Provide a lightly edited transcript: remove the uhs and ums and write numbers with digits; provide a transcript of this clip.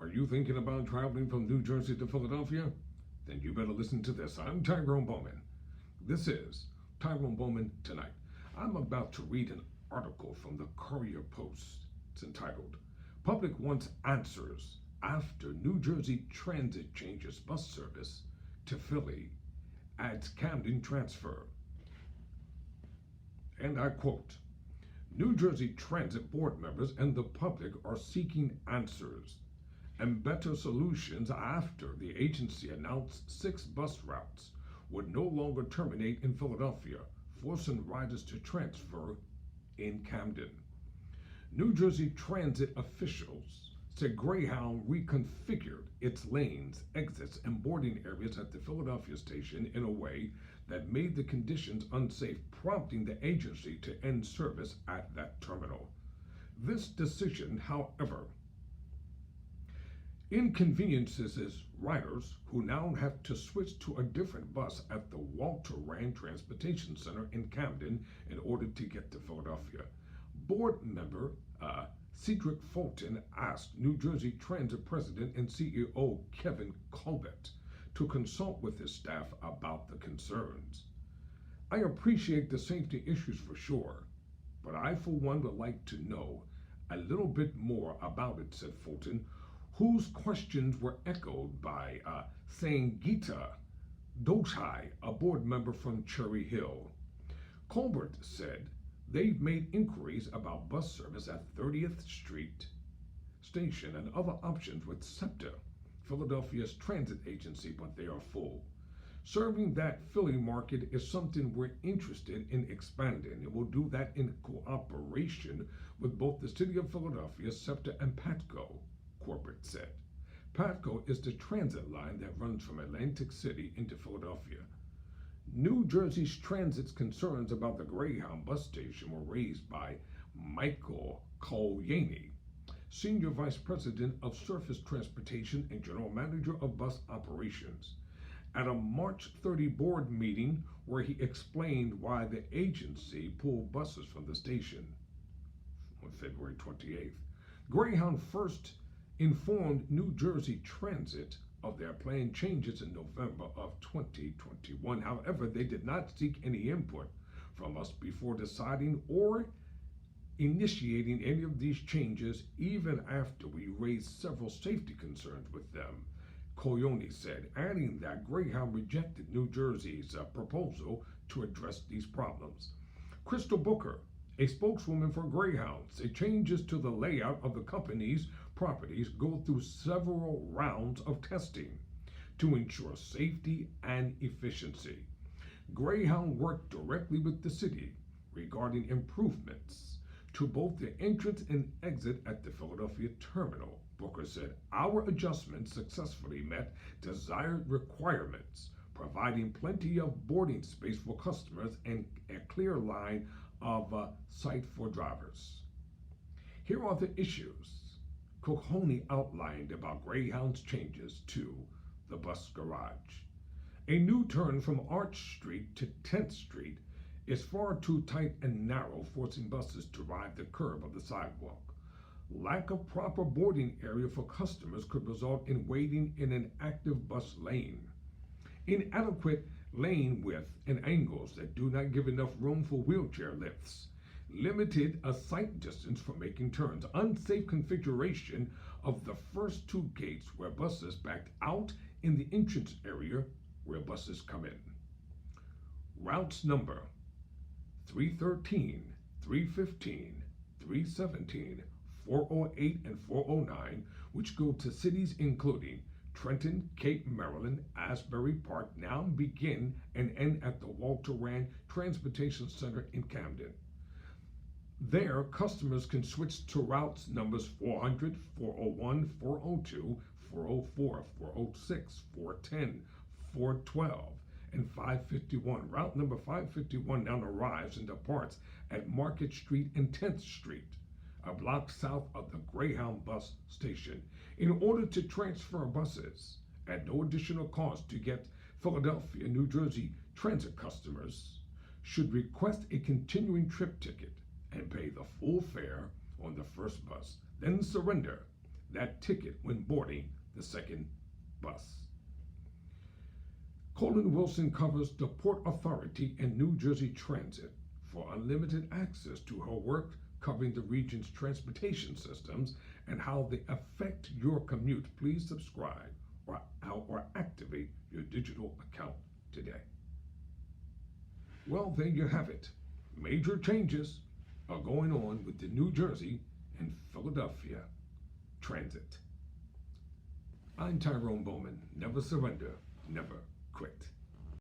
Are you thinking about traveling from New Jersey to Philadelphia? Then you better listen to this. I'm Tyrone Bowman. This is Tyrone Bowman Tonight. I'm about to read an article from the Courier Post. It's entitled, Public Wants Answers After New Jersey Transit Changes Bus Service to Philly Adds Camden Transfer. And I quote, New Jersey Transit Board members and the public are seeking answers and better solutions after the agency announced 6 bus routes would no longer terminate in Philadelphia, forcing riders to transfer in Camden. New Jersey Transit officials said Greyhound reconfigured its lanes, exits, and boarding areas at the Philadelphia station in a way that made the conditions unsafe, prompting the agency to end service at that terminal. This decision, however, inconveniences riders who now have to switch to a different bus at the Walter Rand Transportation Center in Camden in order to get to Philadelphia. Board member Cedric Fulton asked New Jersey Transit President and CEO Kevin Colbert to consult with his staff about the concerns. I appreciate the safety issues for sure, but I for one would like to know a little bit more about it, said Fulton, whose questions were echoed by Sangeeta Doshai, a board member from Cherry Hill. Colbert said they've made inquiries about bus service at 30th Street Station and other options with SEPTA, Philadelphia's transit agency, but they are full. Serving that Philly market is something we're interested in expanding, and we'll do that in cooperation with both the City of Philadelphia, SEPTA, and PATCO, Corbett said. PATCO is the transit line that runs from Atlantic City into Philadelphia. New Jersey's transit's concerns about the Greyhound bus station were raised by Michael Kolyani, Senior Vice President of Surface Transportation and General Manager of Bus Operations, at a March 30 board meeting where he explained why the agency pulled buses from the station on February 28th. Greyhound first informed New Jersey Transit of their planned changes in November of 2021. However, they did not seek any input from us before deciding or initiating any of these changes, even after we raised several safety concerns with them, Kolyani said, adding that Greyhound rejected New Jersey's proposal to address these problems. Crystal Booker, a spokeswoman for Greyhound, said changes to the layout of the company's properties go through several rounds of testing to ensure safety and efficiency. Greyhound worked directly with the city regarding improvements to both the entrance and exit at the Philadelphia terminal. Booker said, our adjustments successfully met desired requirements, providing plenty of boarding space for customers and a clear line of sight for drivers. Here are the issues Kolyani outlined about Greyhound's changes to the bus garage. A new turn from Arch Street to 10th Street is far too tight and narrow, forcing buses to ride the curb of the sidewalk. Lack of proper boarding area for customers could result in waiting in an active bus lane. Inadequate lane width and angles that do not give enough room for wheelchair lifts. Limited sight distance for making turns. Unsafe configuration of the first 2 gates where buses backed out in the entrance area where buses come in. Routes number 313, 315, 317, 408, and 409, which go to cities including Trenton, Cape, Maryland, Asbury Park, now begin and end at the Walter Rand Transportation Center in Camden. There, customers can switch to routes numbers 400, 401, 402, 404, 406, 410, 412, and 551. Route number 551 now arrives and departs at Market Street and 10th Street, a block south of the Greyhound bus station. In order to transfer buses at no additional cost to get Philadelphia, New Jersey transit customers should request a continuing trip ticket and pay the full fare on the first bus, then surrender that ticket when boarding the second bus. Colin Wilson covers the Port Authority and New Jersey Transit. For unlimited access to her work covering the region's transportation systems and how they affect your commute, please subscribe or activate your digital account today. Well, there you have it. Major changes are going on with the New Jersey and Philadelphia Transit. I'm Tyrone Bowman. Never surrender, never quit.